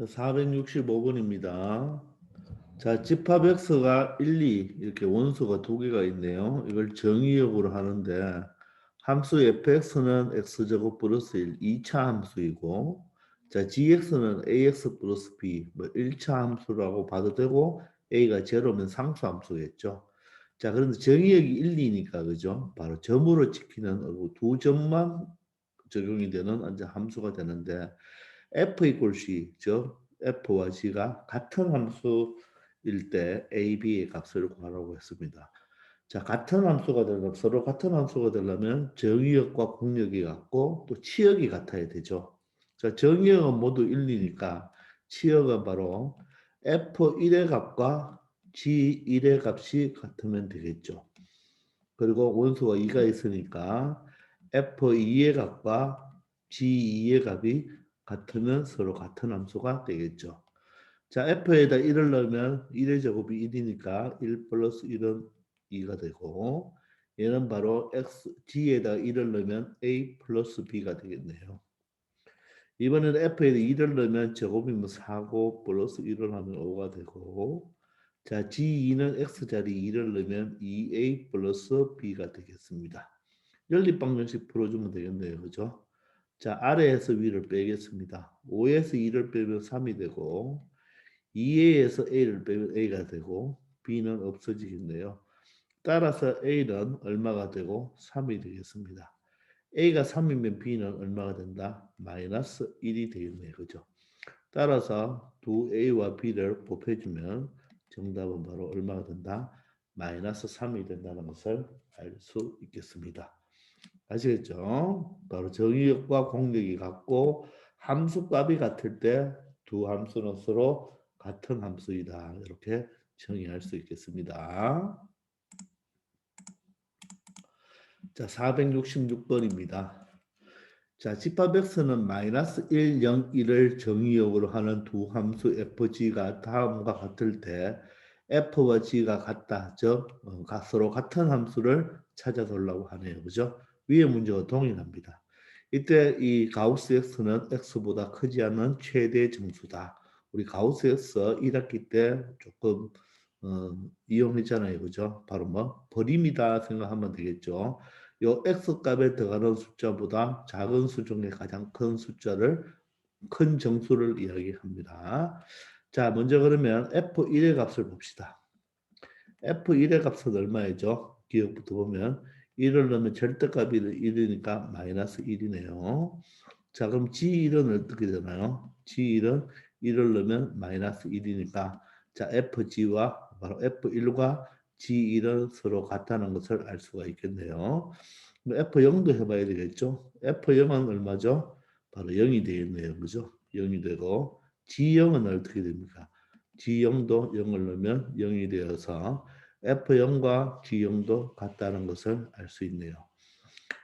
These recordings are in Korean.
465번입니다. 자, 집합 x가 1, 2 이렇게 원소가 두 개가 있네요. 이걸 정의역으로 하는데 함수 fx는 x제곱 플러스 1, 2차 함수이고 자, gx는 ax 플러스 b 뭐 1차 함수라고 봐도 되고 a가 제로면 상수 함수겠죠. 자, 그런데 정의역이 1, 2니까 그죠? 바로 점으로 찍히는 두 점만 적용이 되는 이제 함수가 되는데 f equal c, 즉 f와 g가 같은 함수일 때 a, b의 값을 구하라고 했습니다. 자, 같은 함수가 되려면 서로 같은 함수가 되려면 정의역과 공역이 같고 또 치역이 같아야 되죠. 자, 정의역은 모두 1, 2니까 치역은 바로 f1의 값과 g1의 값이 같으면 되겠죠. 그리고 원소가 2가 있으니까 f2의 값과 g2의 값이 같으면 서로 같은 함수가 되겠죠. 자, f에다 1을 넣으면 1의 제곱이 1이니까 1 플러스 1은 2가 되고 얘는 바로 g에다 1을 넣으면 a 플러스 b가 되겠네요. 이번에는 f에다 2를 넣으면 제곱이면 4고 플러스 1을 하면 5가 되고 자, G2는 X자리 2를 넣으면 2A 플러스 B가 되겠습니다. 연립방정식 풀어주면 되겠네요. 그죠? 자, 아래에서 위를 빼겠습니다. 5에서 2를 빼면 3이 되고 2A에서 A를 빼면 A가 되고 B는 없어지겠네요. 따라서 A는 얼마가 되고 3이 되겠습니다. A가 3이면 B는 얼마가 된다? 마이너스 1이 되겠네요. 그죠? 따라서 두 A와 B를 곱해주면 정답은 바로 얼마가 된다? 마이너스 3이 된다는 것을 알 수 있겠습니다. 아시겠죠? 바로 정의역과 공역이 같고 함수값이 같을 때 두 함수는 서로 같은 함수이다. 이렇게 정의할 수 있겠습니다. 자, 466번입니다. 자, 집합 x는 마이너스 1, 0, 1을 정의역으로 하는 두 함수 fg가 다음과 같을 때 f와 g가 같다. 즉 서로 같은 함수를 찾아달라고 하네요. 그죠? 위의 문제와 동일합니다. 이때 이 가우스 x는 x보다 크지 않은 최대 정수다. 우리 가우스 x 1학기 때 조금 이용했잖아요. 그죠? 바로 뭐 버림이다 생각하면 되겠죠. 요 x값에 들어가는 숫자보다 작은 수 중에 가장 큰 숫자를 큰 정수를 이야기합니다. 자, 먼저 그러면 f1의 값을 봅시다. f1의 값은 얼마이죠? 기억부터 보면 1을 넣으면 절대값이 1이니까 마이너스 1이네요. 자, 그럼 g1은 어떻게 되나요? g1은 1을 넣으면 마이너스 1이니까 자, fg와 바로 f1과 g1은 서로 같다는 것을 알 수가 있겠네요. F0도 해봐야 되겠죠. F0은 얼마죠? 바로 0이 되겠네요. 그죠? 0이 되고 G0은 어떻게 됩니까? G0도 0을 넣으면 0이 되어서 F0과 G0도 같다는 것을 알 수 있네요.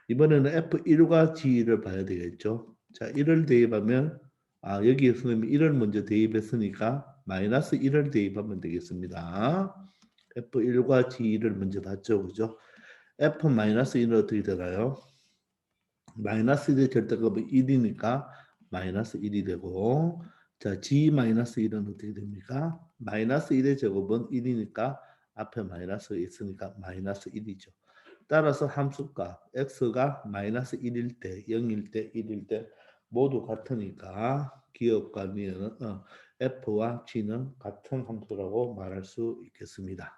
이번에는 F1과 G1을 봐야 되겠죠. 자, 1을 대입하면 여기에서는 1을 먼저 대입했으니까 마이너스 1을 대입하면 되겠습니다. F1과 G1을 먼저 봤죠. 그죠? F-1은 어떻게 되나요? 마이너스 1의 절대값은 1이니까 마이너스 1이 되고 자 G-1은 어떻게 됩니까? 마이너스 1의 제곱은 1이니까 앞에 마이너스가 있으니까 마이너스 1이죠. 따라서 함수값 x가 마이너스 1일 때, 0일 때, 1일 때 모두 같으니까 기억과 미는 f와 g는 같은 함수라고 말할 수 있겠습니다.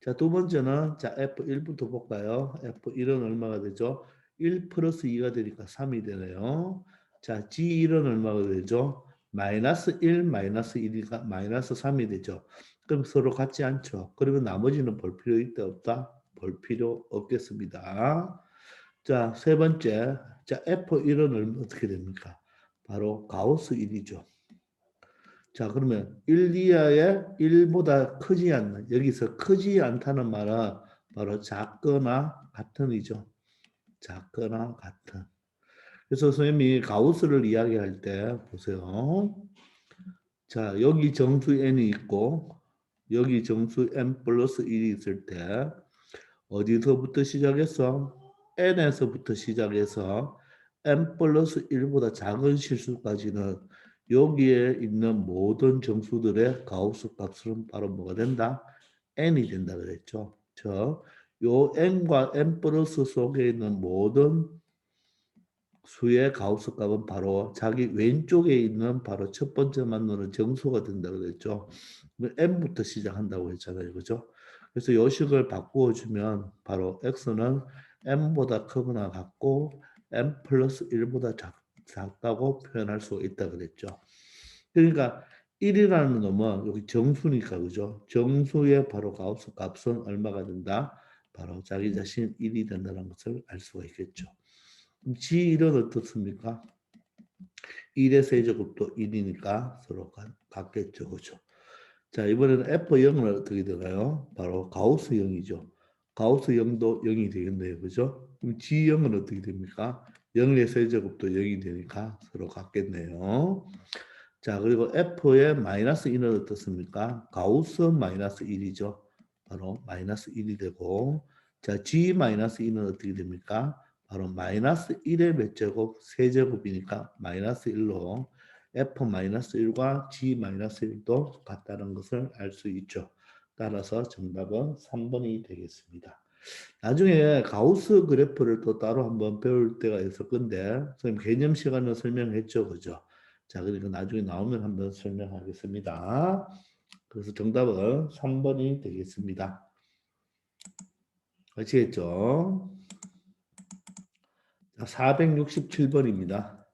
자, 두 번째는 자 F1부터 볼까요? F1은 얼마가 되죠? 1 플러스 2가 되니까 3이 되네요. 자, G1은 얼마가 되죠? 마이너스 1 마이너스 1이니까 마이너스 3이 되죠. 그럼 서로 같지 않죠. 그러면 나머지는 볼 필요 있다 없다? 볼 필요 없겠습니다. 자, 세 번째. 자, F1은 어떻게 됩니까? 바로 가우스 1이죠. 자, 그러면 1 이하의 1보다 크지 않는, 여기서 크지 않다는 말은 바로 작거나 같은이죠. 작거나 같은. 그래서 선생님이 가우스를 이야기할 때 보세요. 자, 여기 정수 n이 있고 여기 정수 n 플러스 1이 있을 때 어디서부터 시작해서 n에서부터 시작해서 n 플러스 1보다 작은 실수까지는 여기에 있는 모든 정수들의 가우스 값은 바로 뭐가 된다? n이 된다 그랬죠. 요 n과 n 플러스 속에 있는 모든 수의 가우스 값은 바로 자기 왼쪽에 있는 바로 첫 번째 만나는 정수가 된다 그랬죠. n부터 시작한다고 했잖아요. 그죠? 그래서 이 식을 바꾸어 주면 바로 x는 n보다 크거나 같고 n 플러스 1보다 작다고 표현할 수 있다 그랬죠. 그러니까 1이라는 놈은 여기 정수니까 그죠? 정수의 바로 가우스 값은 얼마가 된다? 바로 자기 자신 1이 된다는 것을 알 수가 있겠죠. 그럼 G1은 어떻습니까? 1의 세제곱도 1이니까 서로 같겠죠. 그죠? 자, 이번에는 F0은 어떻게 되나요? 바로 가우스 0이죠. 가우스 0도 0이 되겠네요. 그죠? 그럼 G0은 어떻게 됩니까? 0의 세제곱도 0이 되니까 서로 같겠네요. 자, 그리고 F의 마이너스 1은 어떻습니까? 가우스 마이너스 1이죠. 바로 마이너스 1이 되고, 자, G 마이너스 2는 어떻게 됩니까? 바로 마이너스 1의 몇 제곱? 세제곱이니까 마이너스 1로 F 마이너스 1과 G 마이너스 1도 같다는 것을 알 수 있죠. 따라서 정답은 3번이 되겠습니다. 나중에 가우스 그래프를 또 따로 한번 배울 때가 있을 건데 선생님 개념 시간을 설명했죠. 그죠? 자, 그러니까 나중에 나오면 한번 설명하겠습니다. 그래서 정답은 3번이 되겠습니다. 아시겠죠? 자, 467번입니다.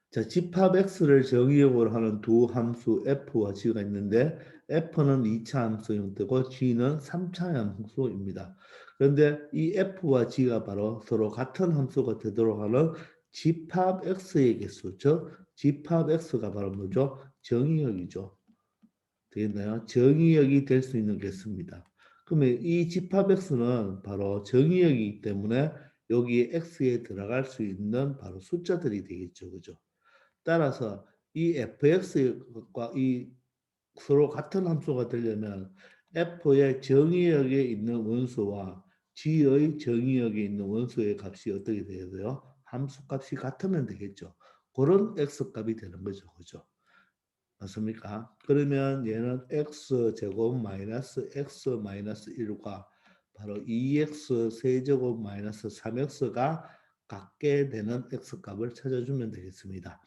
자, 집합 x를 정의역으로 하는 두 함수 f와 g가 있는데 f는 2차 함수 형태고 g는 3차 함수입니다. 그런데 이 f와 g가 바로 서로 같은 함수가 되도록 하는 집합 x의 개수, 즉 집합 x가 바로 뭐죠? 정의역이죠. 되겠나요? 정의역이 될 수 있는 개수입니다. 그러면 이 집합 x는 바로 정의역이기 때문에 여기에 x에 들어갈 수 있는 바로 숫자들이 되겠죠. 그죠? 따라서 이 fx과 이 서로 같은 함수가 되려면 f의 정의역에 있는 원수와 g의 정의역에 있는 원수의 값이 어떻게 돼야 돼요? 함수 값이 같으면 되겠죠. 그런 x 값이 되는 거죠. 그죠? 맞습니까? 그러면 얘는 x제곱 마이너스 x 마이너스 1과 바로 2x 세제곱 마이너스 3x가 같게 되는 x값을 찾아주면 되겠습니다.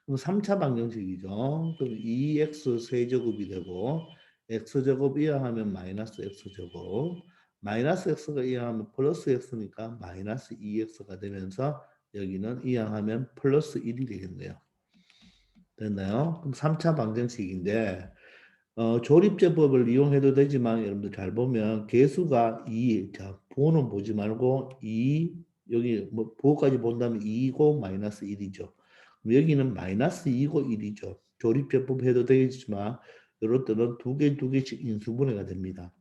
그럼 3차 방정식이죠. 그럼 2x 세제곱이 되고 x제곱 이하하면 마이너스 x제곱 마이너스 x가 이하하면 플러스 x니까 마이너스 2x가 되면서 여기는 이항하면 플러스 1이 되겠네요. 됐나요? 그럼 3차 방정식인데 조립제법을 이용해도 되지만 여러분들 잘 보면 개수가 2, 자 부호는 보지 말고 2, 여기 뭐 부호까지 본다면 2고 마이너스 1이죠. 여기는 마이너스 2고 1이죠. 조립제법 해도 되겠지만 이럴 때는 두 개씩 인수분해가 됩니다.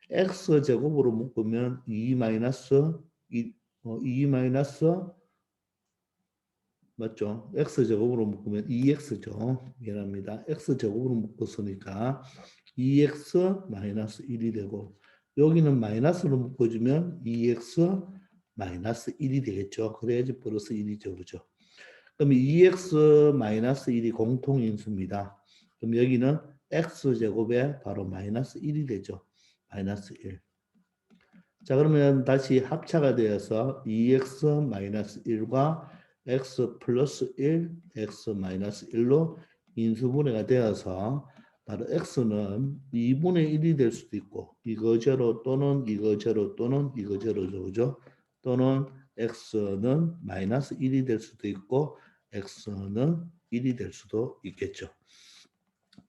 x제곱으로 묶으면 2 마이너스 2 마이너스 맞죠? x제곱으로 묶으면 2x죠. 미안합니다. x제곱으로 묶었으니까 2x 마이너스 1이 되고 여기는 마이너스로 묶어주면 2x 마이너스 1이 되겠죠. 그래야지 플러스 1이죠. 그죠? 그럼 2x 마이너스 1이 공통인수입니다. 그럼 여기는 x제곱에 바로 마이너스 1이 되죠. 마이너스 1. 자, 그러면 다시 합차가 되어서 2x 마이너스 1과 x 플러스 1, x 마이너스 1로 인수분해가 되어서 바로 x는 2분의 1이 될 수도 있고 이거 제로 또는 이거 제로 또는 이거 제로죠. 그죠? 또는 x는 마이너스 1이 될 수도 있고 x는 1이 될 수도 있겠죠.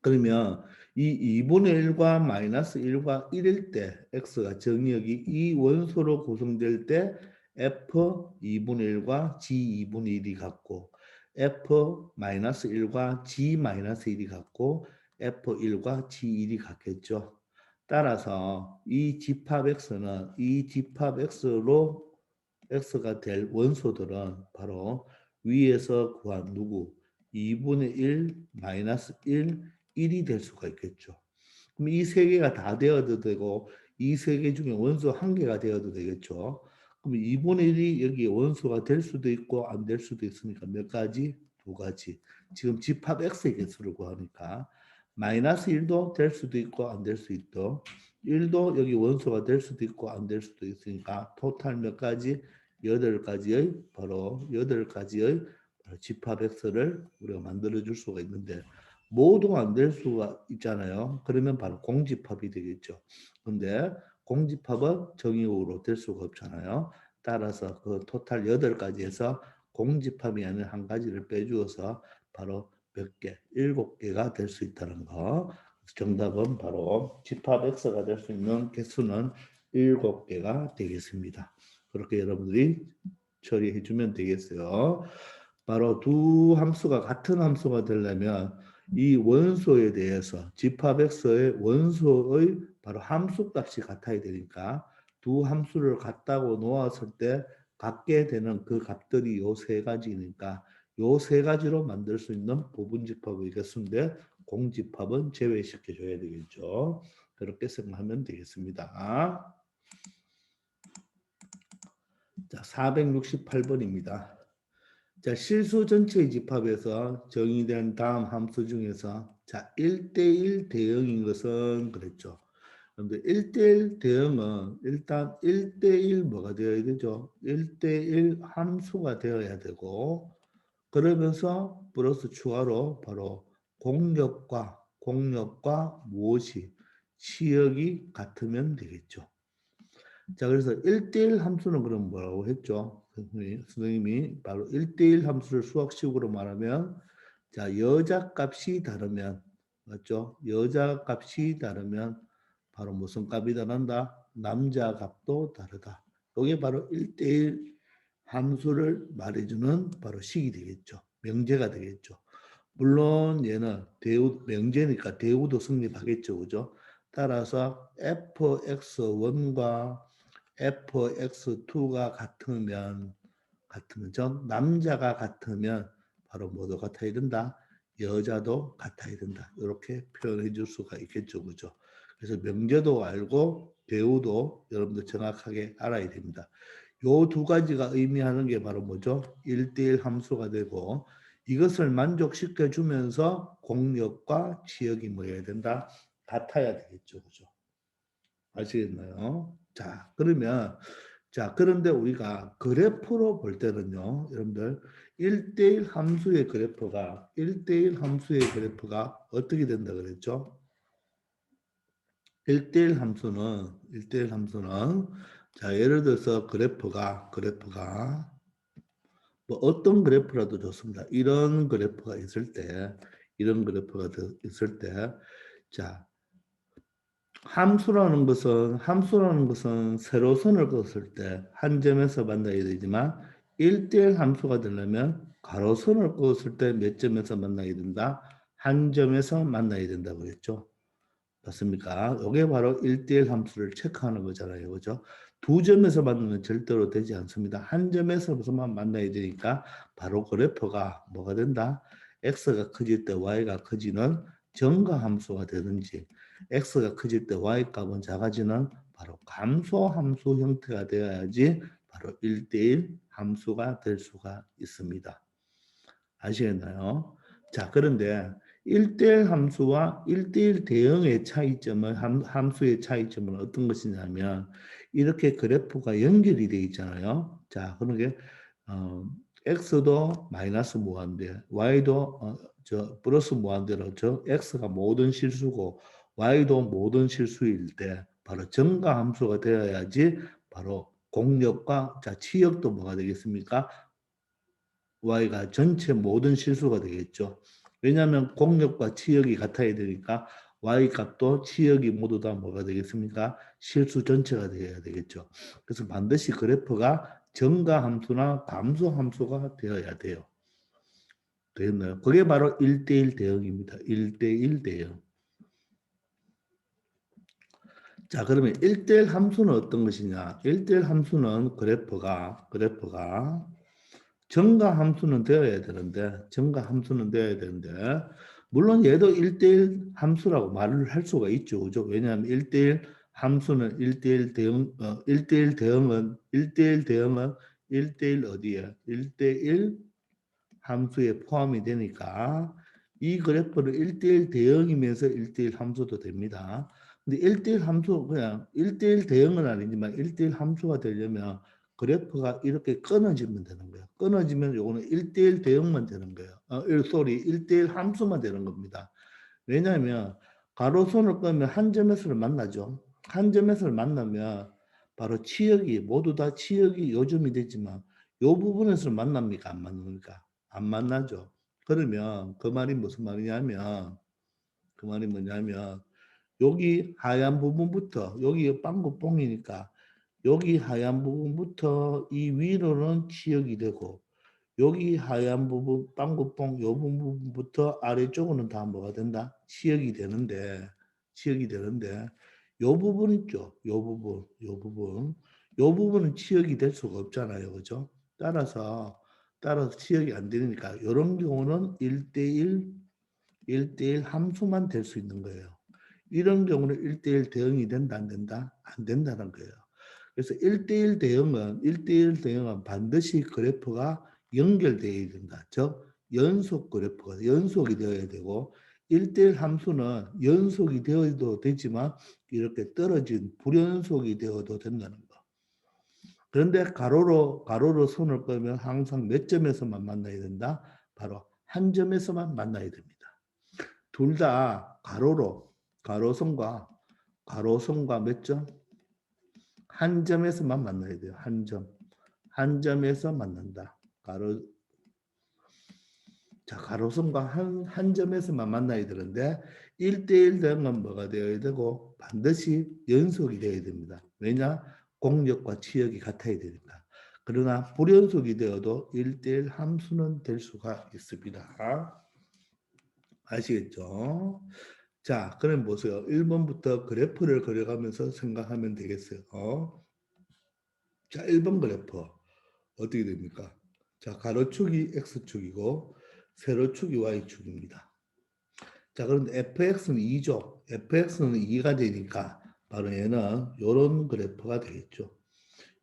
그러면 이 2분의 1과 마이너스 1과 1일 때 x가 정의역이 이 원소로 구성될 때 f 2분의 1과 g 2분의 1이 같고 f 마이너스 1과 g 마이너스 1이 같고 f 1과 g 1이 같겠죠. 따라서 이 집합 x는 이 집합 x로 x가 될 원소들은 바로 위에서 구한 누구 2분의 1 마이너스 1 1이 될 수가 있겠죠. 그럼 이 세 개가 다 되어도 되고 이 세 개 중에 원소 한 개가 되어도 되겠죠. 그럼 2분의 1이 여기 원소가 될 수도 있고 안 될 수도 있으니까 몇 가지? 두 가지. 지금 집합 x의 개수를 구하니까 마이너스 1도 될 수도 있고 안 될 수 있고 1도 여기 원소가 될 수도 있고 안 될 수도 있으니까 토탈 몇 가지? 8가지의 바로 8가지의 집합 x를 우리가 만들어 줄 수가 있는데 모두가 안 될 수가 있잖아요. 그러면 바로 공집합이 되겠죠. 근데 공집합은 정의역으로 될 수가 없잖아요. 따라서 그 토탈 8가지에서 공집합이 아닌 한 가지를 빼주어서 바로 몇 개? 7개가 될 수 있다는 거. 정답은 바로 집합 X가 될 수 있는 개수는 7개가 되겠습니다. 그렇게 여러분들이 처리해 주면 되겠어요. 바로 두 함수가 같은 함수가 되려면 이 원소에 대해서 집합 X의 원소의 바로 함수 값이 같아야 되니까 두 함수를 같다고 놓았을 때 같게 되는 그 값들이 요 세 가지니까 요 세 가지로 만들 수 있는 부분집합의 개수인데 공집합은 제외시켜 줘야 되겠죠. 그렇게 생각하면 되겠습니다. 자, 468번입니다. 자, 실수 전체의 집합에서 정의된 다음 함수 중에서 자, 1대1 대응인 것은 그랬죠. 그런데 1대1 대응은 일단 1대1 뭐가 되어야 되죠? 1대1 함수가 되어야 되고 그러면서 플러스 추가로 바로 공력과 무엇이 치역이 같으면 되겠죠. 자, 그래서 1대1 함수는 그럼 뭐라고 했죠? 선생님이 바로 1대1 함수를 수학식으로 말하면 자, 여자 값이 다르면 맞죠? 여자 값이 다르면 바로 무슨 값이 다른다? 남자 값도 다르다. 이게 바로 1대1 함수를 말해주는 바로 식이 되겠죠. 명제가 되겠죠. 물론 얘는 대우 명제니까 대우도 성립하겠죠. 그죠? 따라서 fx1과 fx2가 같으면 전 남자가 같으면 바로 뭐도 같아야 된다. 여자도 같아야 된다. 이렇게 표현해 줄 수가 있겠죠. 그죠? 그래서 명제도 알고 대우도 여러분들 정확하게 알아야 됩니다. 요 두 가지가 의미하는 게 바로 뭐죠? 1대1 함수가 되고 이것을 만족시켜 주면서 공력과 지역이 뭐여야 된다? 같아야 되겠죠. 그죠? 아시겠나요? 자, 그러면 자, 그런데 우리가 그래프로 볼 때는요. 여러분들 1대1 함수의 그래프가 1대1 함수의 그래프가 어떻게 된다 그랬죠? 1대1 함수는 자, 예를 들어서 그래프가 뭐 어떤 그래프라도 좋습니다. 이런 그래프가 있을 때 자, 함수라는 것은 세로선을 그었을 때 한 점에서 만나야 되지만 1대1 함수가 되려면 가로선을 그었을 때 몇 점에서 만나야 된다? 한 점에서 만나야 된다고 했죠. 맞습니까? 이게 바로 1대1 함수를 체크하는 거잖아요. 그죠? 두 점에서 만나면 절대로 되지 않습니다. 한 점에서만 만나야 되니까 바로 그래프가 뭐가 된다? x가 커질 때 y가 커지는 증가 함수가 되든지 x가 커질 때 y 값은 작아지는 바로 감소 함수 형태가 되어야지 바로 1대1 함수가 될 수가 있습니다. 아시겠나요? 자, 그런데 1대1 함수와 1대1 대응의 차이점은 함수의 차이점은 어떤 것이냐면 이렇게 그래프가 연결이 되어 있잖아요. 자, 그러게 x도 마이너스 무한대, y도 플러스 무한대로 x가 모든 실수고 y도 모든 실수일 때 바로 증가 함수가 되어야지 바로 공력과 자 치역도 뭐가 되겠습니까? y가 전체 모든 실수가 되겠죠. 왜냐하면 공력과 치역이 같아야 되니까 y 값도 치역이 모두 다 뭐가 되겠습니까? 실수 전체가 되어야 되겠죠. 그래서 반드시 그래프가 증가 함수나 감소 함수가 되어야 돼요. 되겠나요? 그게 바로 1대1 대응입니다. 1대1 대응. 자, 그러면 1대1 함수는 어떤 것이냐? 1대1 함수는 그래프가 증가 함수는 되어야 되는데 물론 얘도 1대1 함수라고 말을 할 수가 있죠. 그죠? 왜냐하면 1대1 함수는 1대1 대응 1대1 대응은 1대1 어디에? 1대1 함수에 포함이 되니까 이 그래프는 1대1 대응이면서 1대1 함수도 됩니다. 근데 1대1 함수 그냥 1대1 대응은 아니지만 1대1 함수가 되려면 그래프가 이렇게 끊어지면 되는 거예요. 끊어지면 요거는 1대1 대응만 되는 거예요. 1대1 함수만 되는 겁니다. 왜냐하면 가로선을 끄면 한 점에서를 만나죠. 한 점에서를 만나면 바로 치역이 모두 다 치역이 요점이 되지만 요 부분에서 만납니까? 안 만납니까? 안 만나죠. 그러면 그 말이 무슨 말이냐면 그 말이 뭐냐면 여기 하얀 부분부터 여기 빵구뽕이니까 여기 하얀 부분부터 이 위로는 치역이 되고 여기 하얀 부분 빵구뽕 요 부분부터 아래쪽으로는 다 뭐가 된다? 치역이 되는데 요 부분 있죠. 요 부분은 치역이 될 수가 없잖아요. 그죠? 따라서 치역이 안 되니까 이런 경우는 1대1 함수만 될 수 있는 거예요. 이런 경우는 1대1 대응이 된다 안 된다? 안 된다는 거예요. 그래서 1대1 대응은 반드시 그래프가 연결되어야 된다. 즉 연속 그래프가 연속이 되어야 되고 1대1 함수는 연속이 되어도 되지만 이렇게 떨어진 불연속이 되어도 된다는 거. 그런데 가로로 선을 그으면 항상 몇 점에서만 만나야 된다? 바로 한 점에서만 만나야 됩니다. 둘 다 가로선과 몇 점? 한 점에서만 만나야 돼요. 한 점. 한 점에서 만난다. 가로선과 한 점에서만 만나야 되는데 1대1 대응은 뭐가 되어야 되고 반드시 연속이 되어야 됩니다. 왜냐? 공역과 치역이 같아야 되니까. 그러나 불연속이 되어도 1대1 함수는 될 수가 있습니다. 아시겠죠? 자, 그럼 보세요. 1번부터 그래프를 그려가면서 생각하면 되겠어요. 자, 1번 그래프 어떻게 됩니까? 자, 가로축이 x축이고 세로축이 y축입니다. 자, 그런데 fx는 2죠. fx는 2가 되니까 바로 얘는 이런 그래프가 되겠죠.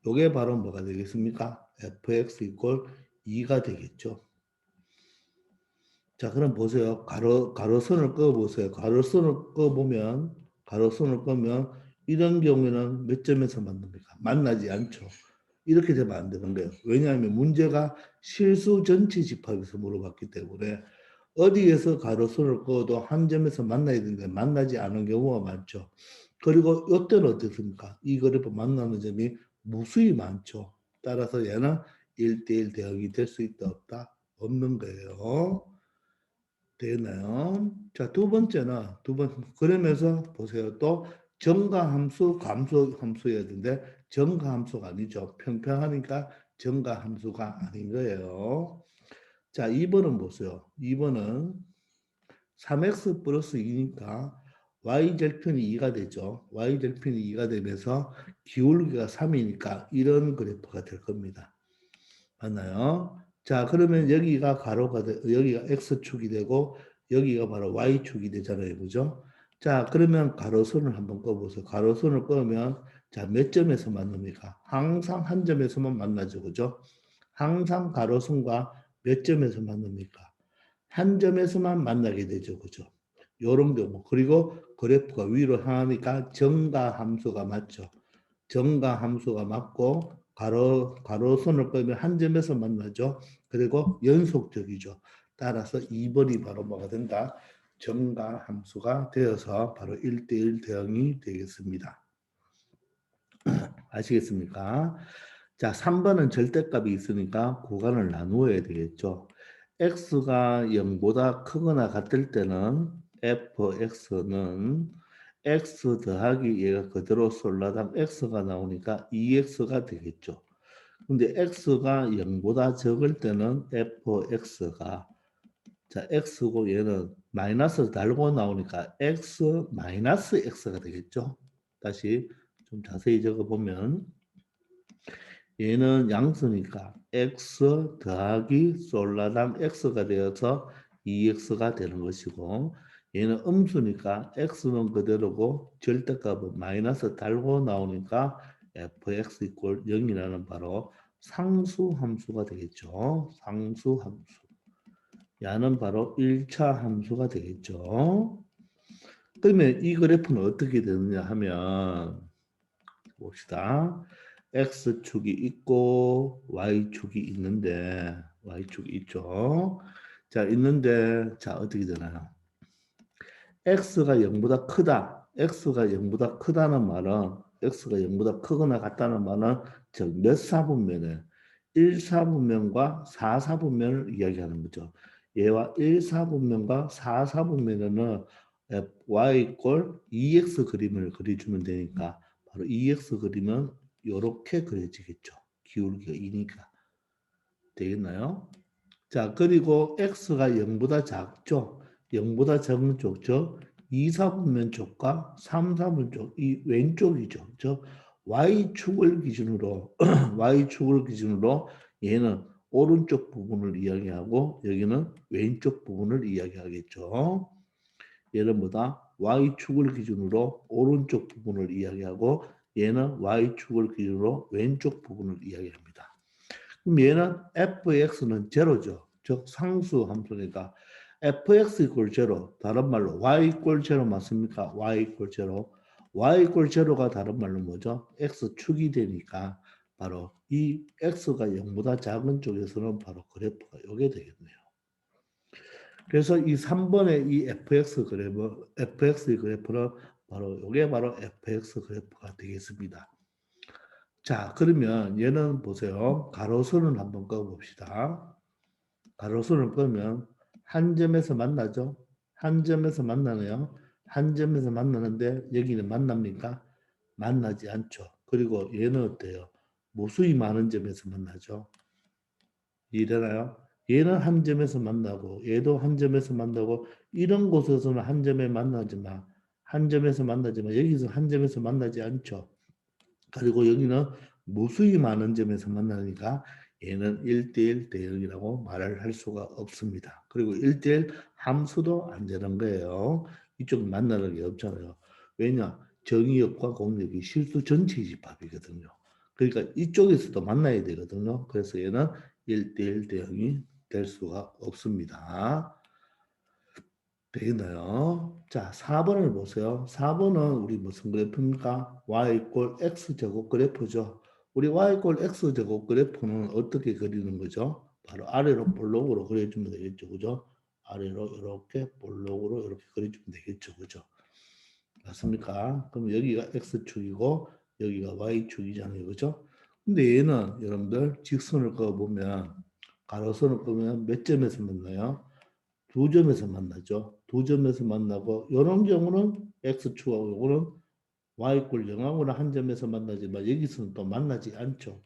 이게 바로 뭐가 되겠습니까? fx 이꼴 2가 되겠죠. 자, 그럼 보세요. 가로선을 그어보세요. 가로선을 끄면 이런 경우에는 몇 점에서 만납니까? 만나지 않죠. 이렇게 되면 안 되는 거예요. 왜냐하면 문제가 실수 전체 집합에서 물어봤기 때문에 어디에서 가로선을 그어도 한 점에서 만나야 되는데 만나지 않은 경우가 많죠. 그리고 이때는 어떻습니까? 이 그래프 만나는 점이 무수히 많죠. 따라서 얘는 1대1 대응이 될 수 있다 없다? 없는 거예요. 되나요? 자, 그러면서 보세요. 또 정가함수, 감소함수여야 되는데 정가함수가 아니죠. 평평하니까 정가함수가 아닌 거예요. 자, 2번은 보세요. 2번은 3x 플러스 2니까 y절편이 2가 되죠. y절편이 2가 되면서 기울기가 3이니까 이런 그래프가 될 겁니다. 맞나요? 자, 그러면 여기가 x축이 되고 여기가 바로 y축이 되잖아요. 그죠? 자, 그러면 가로선을 한번 꺼보세요. 가로선을 꺼면 자, 몇 점에서 만납니까? 항상 한 점에서만 만나죠. 그죠? 항상 가로선과 몇 점에서 만납니까? 한 점에서만 만나게 되죠. 그죠? 요런 경우. 그리고 그래프가 위로 향하니까 정가함수가 맞죠. 정가함수가 맞고 가로선을 끄면 한 점에서 만나죠. 그리고 연속적이죠. 따라서 2번이 바로 뭐가 된다? 정가함수가 되어서 바로 1대1 대응이 되겠습니다. 아시겠습니까? 자, 3번은 절대값이 있으니까 구간을 나누어야 되겠죠. x가 0보다 크거나 같을 때는 fx는 x 더하기 얘가 그대로 솔라당 x가 나오니까 2x가 되겠죠. 근데 x가 0보다 적을 때는 fx가 자 x고 얘는 마이너스 달고 나오니까 x 마이너스 x가 되겠죠. 다시 좀 자세히 적어보면 얘는 양수니까 x 더하기 솔라당 x가 되어서 2x가 되는 것이고 얘는 음수니까 x는 그대로고 절대값은 마이너스 달고 나오니까 fx 이꼴 0이라는 바로 상수함수가 되겠죠. 상수함수. 야는 바로 1차 함수가 되겠죠. 그러면 이 그래프는 어떻게 되느냐 하면 봅시다. X축이 있고 Y축이 있는데 Y축이 있죠. 자, 있는데 자, 어떻게 되나요? X가 0보다 크다. X가 0보다 크다는 말은 X가 0보다 크거나 같다는 말은 몇 사분면을 1사분면과 4사분면을 이야기하는 거죠. 얘와 1사분면과 4사분면에는 y 이꼴 2x 그림을 그려주면 되니까 바로 2x 그림은 이렇게 그려지겠죠. 기울기가 2니까. 되겠나요? 자, 그리고 x가 0보다 작죠. 0보다 작은 쪽, 저 2사분면 쪽과 3사분면 쪽, 이 왼쪽이죠. 저 y축을 기준으로 y축을 기준으로 얘는 오른쪽 부분을 이야기하고 여기는 왼쪽 부분을 이야기하겠죠. 얘는 뭐다? y축을 기준으로 오른쪽 부분을 이야기하고 얘는 y축을 기준으로 왼쪽 부분을 이야기합니다. 그럼 얘는 fx는 제로죠. 즉 상수 함수니까 fx 이퀄 제로, 다른 말로 y 이퀄 제로 맞습니까? y 이퀄 제로. y 이퀄 제로가 다른 말로 뭐죠? x축이 되니까 바로 이 x가 0보다 작은 쪽에서는 바로 그래프가 요게 되겠네요. 그래서 이 3번의 이 fx 그래프는 바로 요게 바로 fx 그래프가 되겠습니다. 자, 그러면 얘는 보세요. 가로선을 한번 그어봅시다. 가로선을 그으면 한 점에서 만나죠. 한 점에서 만나네요. 한 점에서 만나는데 여기는 만납니까? 만나지 않죠. 그리고 얘는 어때요? 무수히 많은 점에서 만나죠. 이해되나요? 얘는 한 점에서 만나고 얘도 한 점에서 만나고 이런 곳에서는 한 점에 만나지만 한 점에서 만나지만 여기서 한 점에서 만나지 않죠. 그리고 여기는 무수히 많은 점에서 만나니까 얘는 1대1 대응이라고 말을 할 수가 없습니다. 그리고 1대1 함수도 안 되는 거예요. 이쪽 만나는 게 없잖아요. 왜냐? 정의역과 공역이 실수 전체 집합이거든요. 그러니까 이쪽에서도 만나야 되거든요. 그래서 얘는 1대1 대응이 될 수가 없습니다. 되겠나요? 자, 4번을 보세요. 4번은 우리 무슨 그래프입니까? y 이꼴 x제곱 그래프죠. 우리 y 이꼴 x제곱 그래프는 어떻게 그리는 거죠? 바로 아래로 볼록으로 그려주면 되겠죠. 그죠? 아래로 이렇게 볼록으로 이렇게 그려주면 되겠죠. 그죠? 맞습니까? 그럼 여기가 x축이고 여기가 y축이잖아요. 그죠? 근데 얘는 여러분들 직선을 그어보면 가로선을 그으면 몇 점에서 만나요? 두 점에서 만나죠. 두 점에서 만나고 이런 경우는 x축하고 이거는 y꼴 0하고는 한 점에서 만나지만 여기서는 또 만나지 않죠.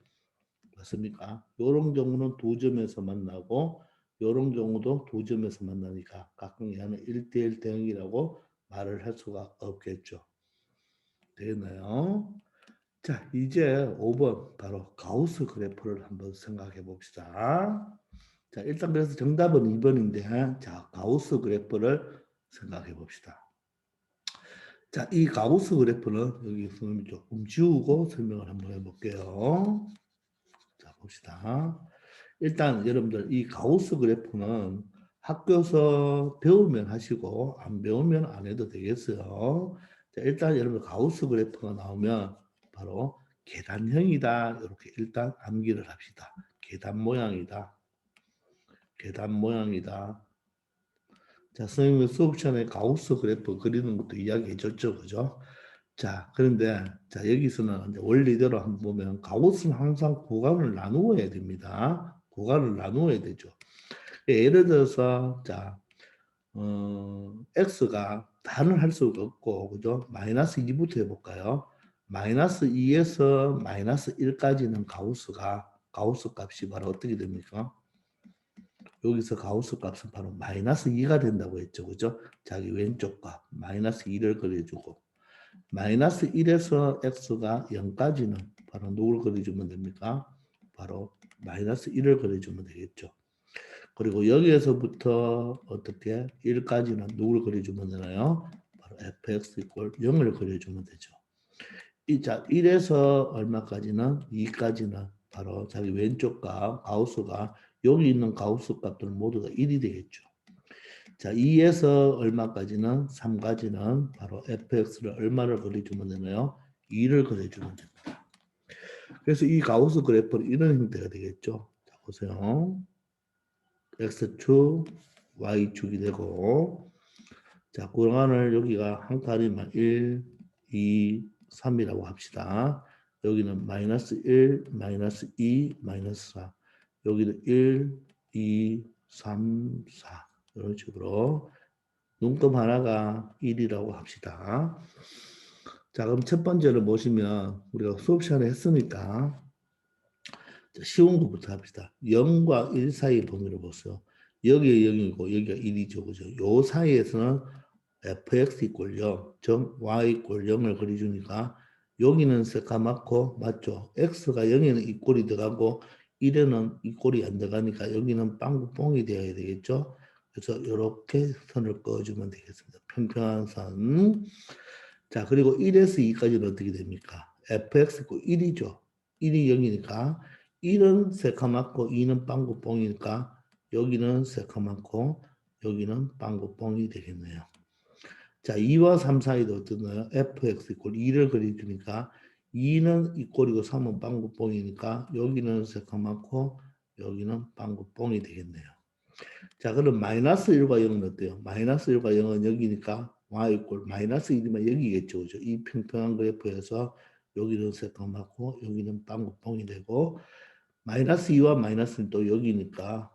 맞습니까? 이런 경우는 두 점에서 만나고 이런 경우도 두 점에서 만나니까 각각 얘는 1대1 대응이라고 말을 할 수가 없겠죠. 되나요? 자, 이제 5번 바로 가우스 그래프를 한번 생각해 봅시다. 자, 일단 그래서 정답은 2번인데, 자, 가우스 그래프를 생각해 봅시다. 자, 이 가우스 그래프는 여기 선생님이 조금 지우고 설명을 한번 해볼게요. 자, 봅시다. 일단 여러분들 이 가우스 그래프는 학교에서 배우면 하시고 안 배우면 안 해도 되겠어요. 자, 일단 여러분 가우스 그래프가 나오면 바로 계단형이다. 이렇게 일단 암기를 합시다. 계단 모양이다. 계단 모양이다. 자, 선생님이 수업 시간에 가우스 그래프 그리는 것도 이야기해 줬죠. 그죠? 자, 그런데 자, 여기서는 이제 원리대로 한번 보면 가우스는 항상 구간을 나누어야 됩니다. 구간을 나누어야 되죠. 예를 들어서 자, x가 단을 할 수가 없고 그죠? 마이너스 2부터 해볼까요? 마이너스 2에서 마이너스 1까지는 가우스 값이 바로 어떻게 됩니까? 여기서 가우스 값은 바로 마이너스 2가 된다고 했죠. 그죠? 자기 왼쪽 값 마이너스 2를 그려주고 마이너스 1에서 x가 0까지는 바로 누굴 그려주면 됩니까? 바로 마이너스 1을 그려주면 되겠죠. 그리고 여기에서부터 어떻게 1까지는 누굴 그려주면 되나요? 바로 fx 이퀄 0을 그려주면 되죠. 자, 1에서 얼마까지는 2까지는 바로 자기 왼쪽 값 가우스가 여기 있는 가우스 값들은 모두 다 1이 되겠죠. 자, 2에서 얼마까지는 3까지는 바로 fx를 얼마를 그려주면 되나요? 2를 그려주면 됩니다. 그래서 이 가우스 그래프는 이런 형태가 되겠죠. 자, 보세요. x축, y축이 되고 자, 구간을 여기가 한 칸이면 1, 2, 3이라고 합시다. 여기는 마이너스 1, 마이너스 2, 마이너스 4. 여기는 1, 2, 3, 4. 이런 식으로 눈금 하나가 1이라고 합시다. 자, 그럼 첫 번째를 보시면 우리가 수업 시간에 했으니까 쉬운 것부터 합시다. 0과 1 사이 범위를 보세요. 여기가 0이고 여기가 1이죠. 그죠? 요 사이에서는 fx 이꼴 0, 점 y 이꼴 0을 그려주니까 여기는 새까맣고 맞죠? x가 0에는 이 꼴이 들어가고 1에는 이 꼴이 안 들어가니까 여기는 빵구뽕이 되어야 되겠죠? 그래서 이렇게 선을 그어주면 되겠습니다. 평평한 선. 자, 그리고 1에서 2까지는 어떻게 됩니까? fx 고 1이죠. 1이 0이니까 1은 새까맣고 2는 빵구뽕이니까 여기는 새까맣고 여기는 빵구뽕이 되겠네요. 자, 2와 3 사이도 어떠나요? fx 이꼴 2를 그려주니까 2는 이 꼴이고 3은 빵구뽕이니까 여기는 새까맣고 여기는 빵구뽕이 되겠네요. 자, 그럼 마이너스 1과 0은 어때요? 마이너스 1과 0은 여기니까 y 이꼴 마이너스 1이면 여기겠죠. 그죠? 이 평평한 그래프에서 여기는 새까맣고 여기는 빵구뽕이 되고 마이너스 2와 마이너스는 또 여기니까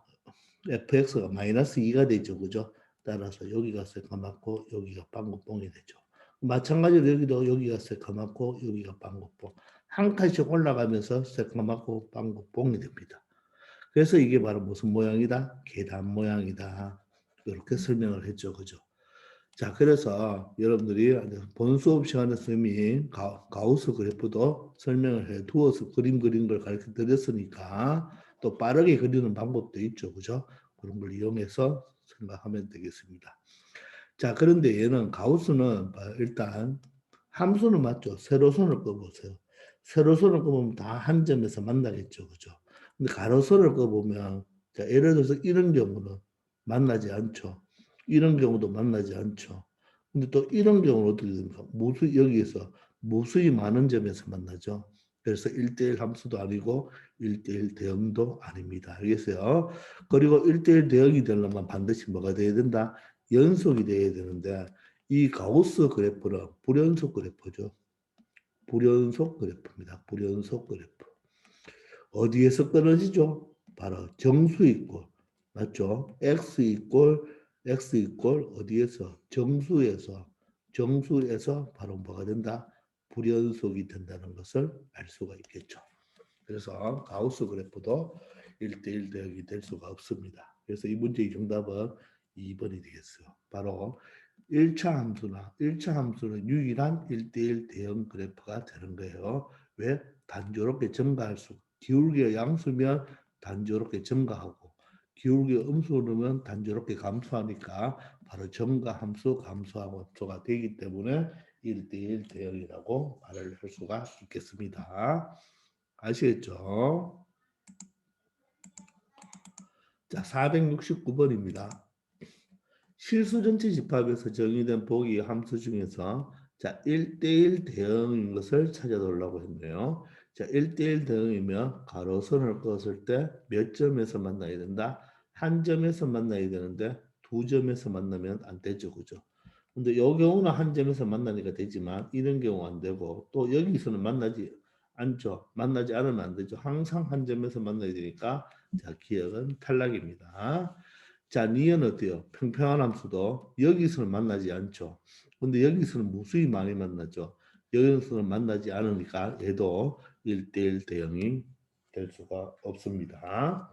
fx가 마이너스 2가 되죠. 그죠? 따라서 여기가 새까맣고 여기가 빵구뽕이 되죠. 마찬가지로 여기도 여기가 새까맣고 여기가 빵구뽕. 한 칸씩 올라가면서 새까맣고 빵구뽕이 됩니다. 그래서 이게 바로 무슨 모양이다? 계단 모양이다. 이렇게 설명을 했죠. 그죠? 자, 그래서 여러분들이 본 수업 시간에 선생님이 가우스 그래프도 설명을 해 두어서 그림 그린 걸 가르쳐 드렸으니까 또 빠르게 그리는 방법도 있죠. 그죠? 그런 걸 이용해서 생각하면 되겠습니다. 자, 그런데 얘는 가우스는 일단 함수는 맞죠. 세로선을 꺼보세요. 세로선을 꺼보면 다 한 점에서 만나겠죠. 그죠? 근데 가로선을 꺼보면 자, 예를 들어서 이런 경우는 만나지 않죠. 이런 경우도 만나지 않죠. 근데 또 이런 경우는 어떻게 됩니까? 여기에서 무수히 많은 점에서 만나죠. 그래서 1대1 함수도 아니고 1대1 대응도 아닙니다. 알겠어요? 그리고 1대1 대응이 되려면 반드시 뭐가 돼야 된다? 연속이 돼야 되는데 이 가우스 그래프는 불연속 그래프죠. 불연속 그래프입니다. 불연속 그래프. 어디에서 끊어지죠? 바로 정수 이꼴. 맞죠? x 이꼴 어디에서? 정수에서 바로 뭐가 된다? 불연속이 된다는 것을 알 수가 있겠죠. 그래서 가우스 그래프도 1대1 대응이 될 수가 없습니다. 그래서 이 문제의 정답은 2번이 되겠어요. 바로 1차 함수는 유일한 1대1 대응 그래프가 되는 거예요. 왜? 단조롭게 증가할 수. 기울기가 양수면 단조롭게 증가하고 기울기가 음수면 단조롭게 감소하니까 바로 증가 함수, 감소 함수가 되기 때문에 1대1 대응이라고 말을 할 수가 있겠습니다. 아시겠죠? 자, 469번입니다. 실수 전체 집합에서 정의된 보기 함수 중에서 자, 1대1 대응인 것을 찾아달라고 했네요. 자, 1대1 대응이면 가로선을 그었을 때 몇 점에서 만나야 된다? 한 점에서 만나야 되는데 두 점에서 만나면 안 되죠. 그죠? 근데 이 경우는 한 점에서 만나니까 되지만 이런 경우 안 되고 또 여기서는 만나지 않죠. 만나지 않으면 안 되죠. 항상 한 점에서 만나야 되니까 자, 기억은 탈락입니다. 자, 니은 어때요? 평평한 함수도 여기서는 만나지 않죠. 근데 여기서는 무수히 많이 만나죠. 여기서는 만나지 않으니까 얘도 1대1 대응이 될 수가 없습니다.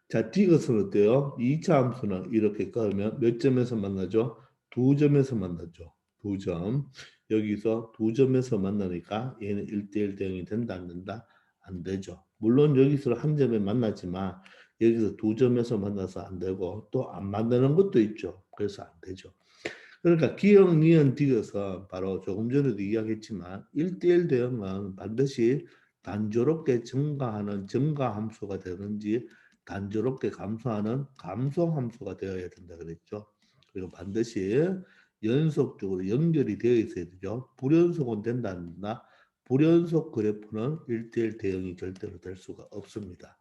자, 디귿은 어때요? 2차 함수는 이렇게 꺼면 몇 점에서 만나죠? 두 점에서 만나죠. 두 점. 여기서 두 점에서 만나니까 얘는 1대1 대응이 된다, 안 된다? 안 되죠. 물론 여기서 한 점에 만나지만 여기서 두 점에서 만나서 안 되고 또 안 만나는 것도 있죠. 그래서 안 되죠. 그러니까 기역, 니은, 디귿은 바로 조금 전에도 이야기했지만 1대1 대응은 반드시 단조롭게 증가하는 증가함수가 되는지 단조롭게 감소하는 감소함수가 되어야 된다 그랬죠. 그리고 반드시 연속적으로 연결이 되어 있어야 되죠. 불연속은 된다 안 된다? 불연속 그래프는 1대1 대응이 절대로 될 수가 없습니다.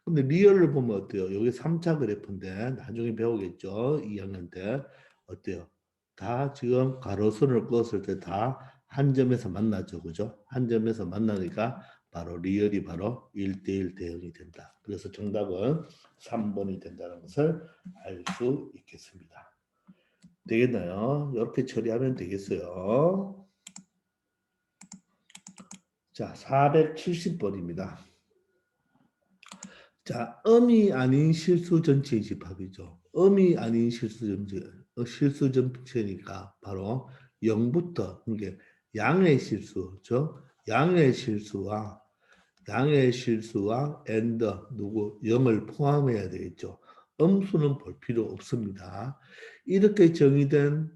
근데 리얼을 보면 어때요? 여기 3차 그래프인데 나중에 배우겠죠? 2학년 때 어때요? 다 지금 가로선을 그었을 때 다 한 점에서 만나죠. 그죠? 한 점에서 만나니까 바로 리얼이 바로 1대1 대응이 된다. 그래서 정답은 3번이 된다는 것을 알 수 있겠습니다. 되겠나요? 이렇게 처리하면 되겠어요. 자, 470번입니다. 자, 음이 아닌 실수 전체의 집합이죠. 음이 아닌 실수 전체, 실수 전체니까 바로 0부터 이게 양의 실수죠. 양의 실수와 and 누구 0을 포함해야 되겠죠. 음수는 볼 필요 없습니다. 이렇게 정의된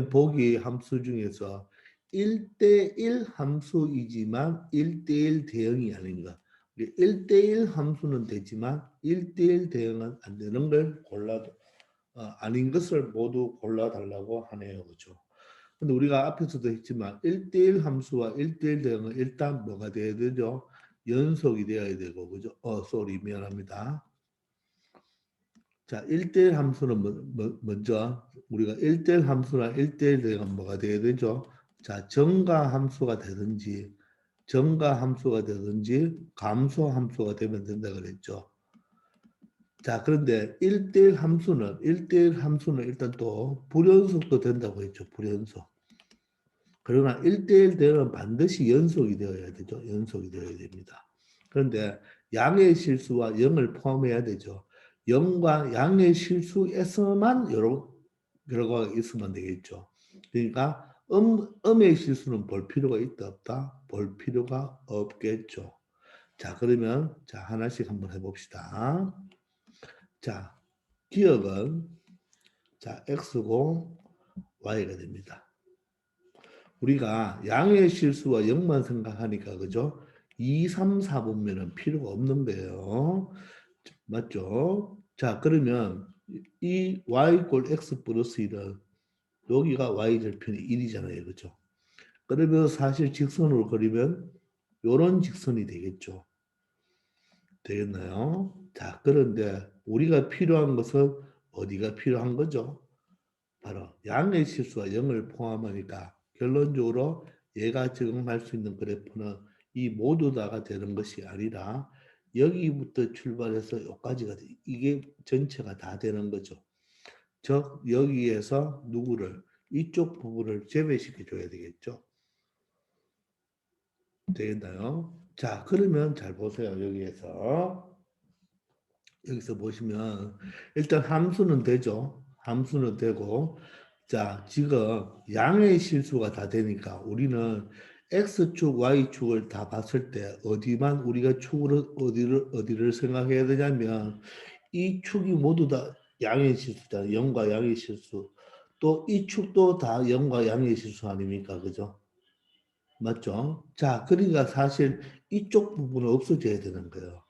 보기 함수 중에서 1대1 함수이지만 1대1 대응이 아닌가. 1대1 함수는 되지만 1대1 대응은 안 되는 걸 골라도 아닌 것을 모두 골라달라고 하네요. 그렇죠? 근데 우리가 앞에서도 했지만 1대1 함수와 1대1 대응은 일단 뭐가 돼야 되죠? 연속이 되어야 되고 그죠? 미안합니다. 자, 1대1 함수는 먼저 우리가 1대1 함수나 1대1 대응은 뭐가 돼야 되죠? 자, 정가 함수가 되든지 감소 함수가 되면 된다 그랬죠. 자, 그런데 1대1 함수는 일단 또 불연속도 된다고 했죠. 불연속. 그러나 1대1 대응은 반드시 연속이 되어야 되죠. 연속이 되어야 됩니다. 그런데 양의 실수와 0을 포함해야 되죠. 0과 양의 실수에서만 여러 결과가 있으면 되겠죠. 그러니까 음의 실수는 볼 필요가 있다 없다? 볼 필요가 없겠죠. 자, 그러면 자 하나씩 한번 해봅시다. 자, 기억은 자 x고 y가 됩니다. 우리가 양의 실수와 0만 생각하니까 그죠? 2, 3, 4 보면은 필요가 없는 거예요. 맞죠? 자, 그러면 이 y 꼴 x 플러스 1은 여기가 y 절편이 1이잖아요. 그죠? 그러면 사실 직선으로 그리면 요런 직선이 되겠죠. 되겠나요? 자, 그런데 우리가 필요한 것은 어디가 필요한 거죠? 바로 양의 실수와 0을 포함하니까 결론적으로 얘가 적용할 수 있는 그래프는 이 모두 다가 되는 것이 아니라 여기부터 출발해서 여기까지가 이게 전체가 다 되는 거죠. 즉 여기에서 누구를 이쪽 부분을 제외시켜 줘야 되겠죠. 되겠나요? 자, 그러면 잘 보세요. 여기서 보시면 일단 함수는 되죠. 함수는 되고 자, 지금 양의 실수가 다 되니까 우리는 X축, Y축을 다 봤을 때 어디만 우리가 어디를 생각해야 되냐면 이 축이 모두 다 양의 실수다. 0과 양의 실수. 또 이 축도 다 0과 양의 실수 아닙니까? 그죠? 맞죠? 자, 그러니까 사실 이쪽 부분은 없어져야 되는 거예요.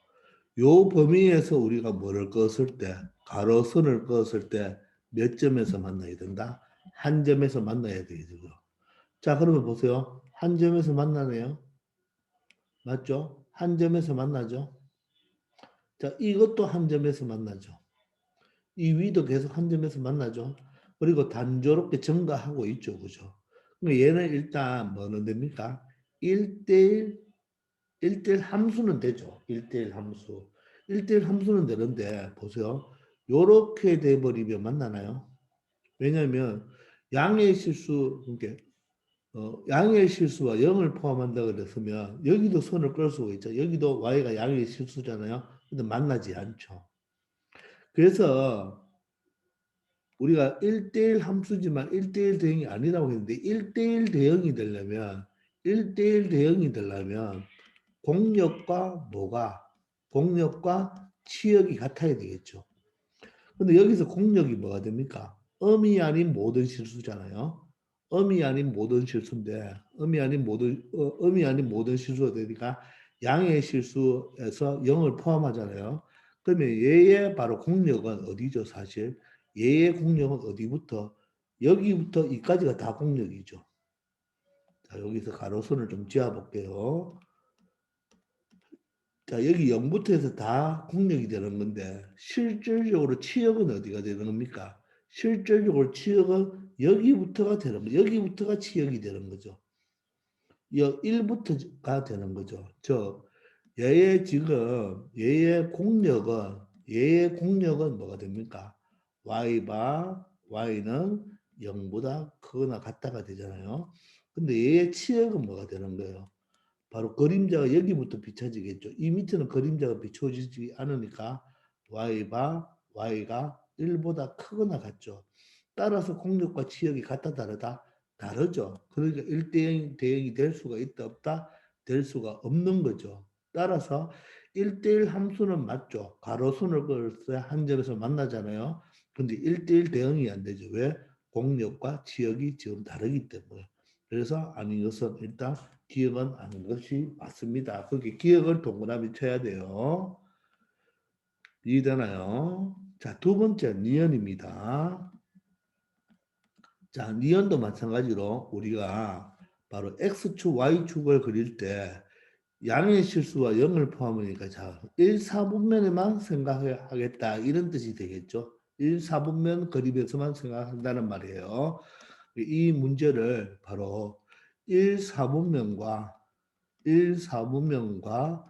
요 범위에서 우리가 뭐를 그었을 때, 가로선을 그었을 때 몇 점에서 만나야 된다? 한 점에서 만나야 되겠죠. 자, 그러면 보세요. 한 점에서 만나네요. 맞죠? 한 점에서 만나죠. 자, 이것도 한 점에서 만나죠. 이 위도 계속 한 점에서 만나죠. 그리고 단조롭게 증가하고 있죠. 그죠? 그러니까 얘는 일단 뭐는 됩니까? 1대1, 1대1 함수는 되죠. 1대1 함수. 1대1 함수는 되는데, 보세요. 요렇게 돼버리면 만나나요? 왜냐하면 양의 실수, 그러니까 양의 실수와 0을 포함한다 그랬으면 여기도 선을 끌 수가 있죠. 여기도 y가 양의 실수잖아요. 근데 만나지 않죠. 그래서 우리가 1대1 함수지만 1대1 대응이 아니라고 했는데 1대1 대응이 되려면 1대1 대응이 되려면 공력과 치역이 같아야 되겠죠. 근데 여기서 공력이 뭐가 됩니까? 음이 아닌 모든 실수잖아요. 음이 아닌 모든 실수인데 음이 아닌 모든 실수가 되니까 양의 실수에서 0을 포함하잖아요. 그러면 얘의 바로 공력은 어디죠, 사실? 얘의 공력은 어디부터? 여기부터 이까지가 다 공력이죠. 자, 여기서 가로선을 좀 지어 볼게요. 자, 여기 0부터 해서 다 공력이 되는 건데 실질적으로 치역은 어디가 되는 겁니까? 실질적으로 치역은 여기부터가 되는 거예요. 여기부터가 치역이 되는 거죠. 1부터가 되는 거죠. 얘의 지금 얘의 공력은 뭐가 됩니까? y바 y는 0보다 크거나 같다가 되잖아요. 근데 얘의 치역은 뭐가 되는 거예요? 바로 그림자가 여기부터 비춰지겠죠. 이 밑에는 그림자가 비춰지지 않으니까 y바 y가 1보다 크거나 같죠. 따라서 공력과 치역이 같다 다르다? 다르죠. 그러니까 1대0 대응이 될 수가 있다 없다? 될 수가 없는 거죠. 따라서 1대1 함수는 맞죠. 가로선을 그었어야 한 점에서 만나잖아요. 근데 1대1 대응이 안 되죠. 왜? 공력과 치역이 지금 다르기 때문에. 그래서 아닌 것은 일단 기억은 아닌 것이 맞습니다. 거기 기억을 동그라미 쳐야 돼요. 이해되나요? 자, 두 번째 니은입니다. 자, 니은도 마찬가지로 우리가 바로 X축, Y축을 그릴 때 양의 실수와 0을 포함하니까 자, 1, 4분면에만 생각하겠다 이런 뜻이 되겠죠. 1, 4분면 그림에서만 생각한다는 말이에요. 이 문제를 바로 1, 4분면과 1, 4분면과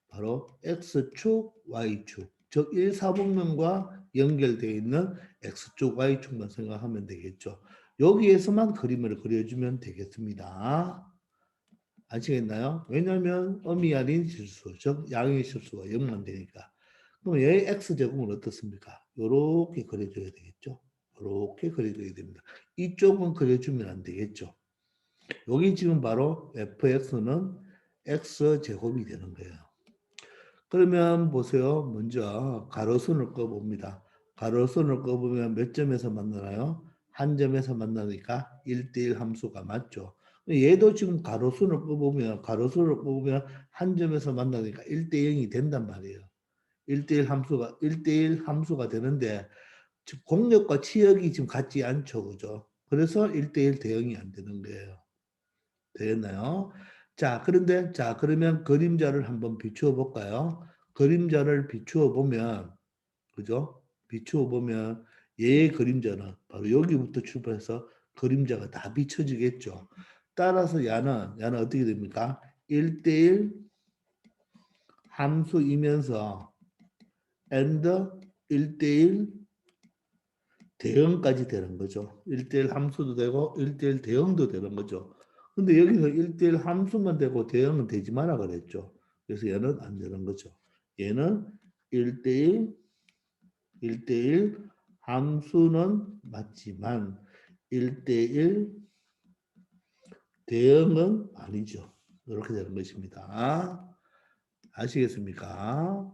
바로 X축, Y축, 즉 1, 4분면과 연결되어 있는 X축, Y축만 생각하면 되겠죠. 여기에서만 그림을 그려주면 되겠습니다. 아시겠나요? 왜냐하면 음이 아닌 실수, 즉 양의 실수가 0만 되니까. 그럼 얘의 X제곱은 어떻습니까? 이렇게 그려줘야 되겠죠. 이렇게 그려줘야 됩니다. 이쪽은 그려주면 안 되겠죠. 여기 지금 바로 fx는 x제곱이 되는 거예요. 그러면 보세요. 먼저 가로선을 꺼봅니다. 가로선을 꺼보면 몇 점에서 만나나요? 한 점에서 만나니까 1대1 함수가 맞죠. 얘도 지금 가로선을 꺼보면 한 점에서 만나니까 1대0이 된단 말이에요. 1대1 함수가 되는데 공력과 치역이 지금 같지 않죠. 그죠? 그래서 1대1 대응이 안 되는 거예요. 되겠나요? 자, 그러면 그림자를 한번 비추어 볼까요? 그림자를 비추어 보면, 그죠? 비추어 보면 얘의 그림자는 바로 여기부터 출발해서 그림자가 다 비춰지겠죠. 따라서 얘는 어떻게 됩니까? 1대1 함수이면서 and 1대1 대응까지 되는 거죠. 1대1 함수도 되고 1대1 대응도 되는 거죠. 근데 여기서 1대1 함수만 되고 대응은 되지 마라 그랬죠. 그래서 얘는 안 되는 거죠. 얘는 1대1, 1대1 함수는 맞지만 1대1 대응은 아니죠. 이렇게 되는 것입니다. 아시겠습니까?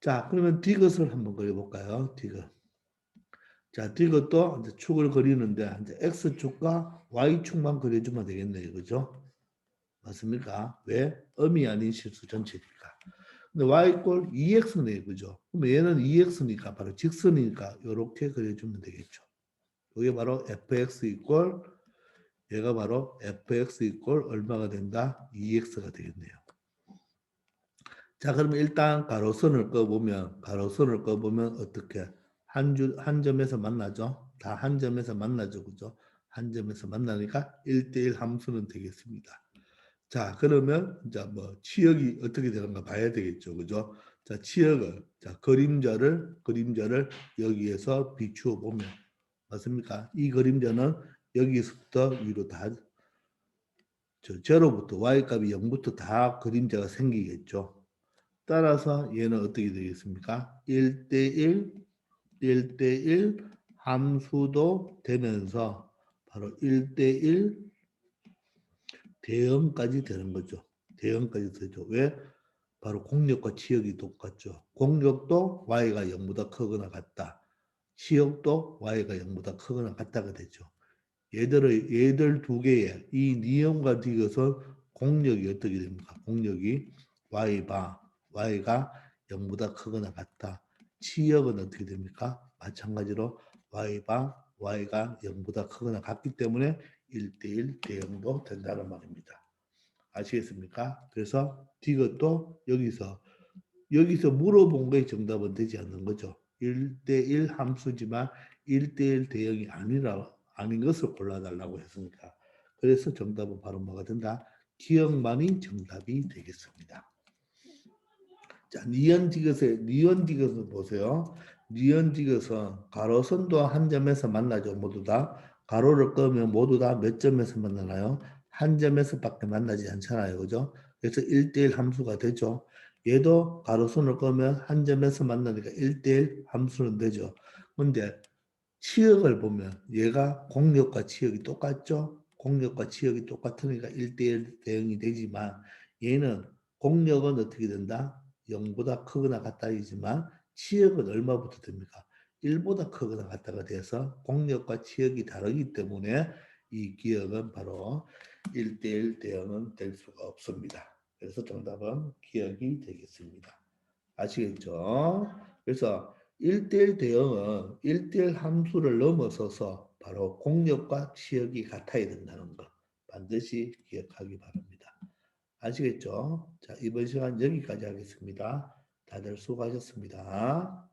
자, 그러면 디귿을 한번 그려볼까요? 디귿. 자, 이것도 이제 축을 그리는데 이제 X축과 Y축만 그려주면 되겠네요. 그죠? 맞습니까? 왜? 음이 아닌 실수 전체니까. 근데 Y 이꼴 2X네. 그죠? 그럼 얘는 2X니까 바로 직선이니까 이렇게 그려주면 되겠죠. 이게 바로 fx 이꼴 얘가 바로 fx 이꼴 얼마가 된다? 2x가 되겠네요. 자, 그러면 일단 가로선을 꺼보면 어떻게 한 점에서 만나죠? 다 한 점에서 만나죠. 그죠? 한 점에서 만나니까 1대1 함수는 되겠습니다. 자, 그러면 이제 뭐 치역이 어떻게 되는가 봐야 되겠죠. 그죠? 자, 자, 그림자를 여기에서 비추어 보면 맞습니까? 이 그림자는 여기서부터 위로 다 제로부터 y값이 0부터 다 그림자가 생기겠죠. 따라서 얘는 어떻게 되겠습니까? 1대1, 1대1 함수도 되면서 바로 1대1 대응까지 되는 거죠. 대응까지 되죠. 왜? 바로 공력과 치역이 똑같죠. 공력도 y가 0보다 크거나 같다. 치역도 y가 0보다 크거나 같다가 되죠. 얘들 두 개의 이 니은과 디귿은 공력이 어떻게 됩니까? 공력이 y가 0보다 크거나 같다. 치역은 어떻게 됩니까? 마찬가지로 y방 y가 0보다 크거나 같기 때문에 1대1 대응도 된다는 말입니다. 아시겠습니까? 그래서 이것도 여기서 물어본 거에 정답은 되지 않는 거죠. 1대1 함수지만 1대1 대응이 아닌 것을 골라달라고 했으니까. 그래서 정답은 바로 뭐가 된다? 기억만이 정답이 되겠습니다. 자, 니은디귿을 보세요. 니은디귿은 가로선도 한 점에서 만나죠. 모두 다. 가로를 끄면 모두 다 몇 점에서 만나나요? 한 점에서밖에 만나지 않잖아요. 그죠? 그래서 1대1 함수가 되죠. 얘도 가로선을 끄면 한 점에서 만나니까 1대1 함수는 되죠. 근데 치역을 보면 얘가 공역과 치역이 똑같죠? 공역과 치역이 똑같으니까 1대1 대응이 되지만 얘는 공역은 어떻게 된다? 0보다 크거나 같다이지만 치역은 얼마부터 됩니까? 1보다 크거나 같다가 돼서 공역과 치역이 다르기 때문에 이 기억은 바로 1대1 대응은 될 수가 없습니다. 그래서 정답은 기억이 되겠습니다. 아시겠죠? 그래서 1대1 대응은 1대1 함수를 넘어서서 바로 공역과 치역이 같아야 된다는 거 반드시 기억하기 바랍니다. 아시겠죠? 자, 이번 시간 여기까지 하겠습니다. 다들 수고하셨습니다.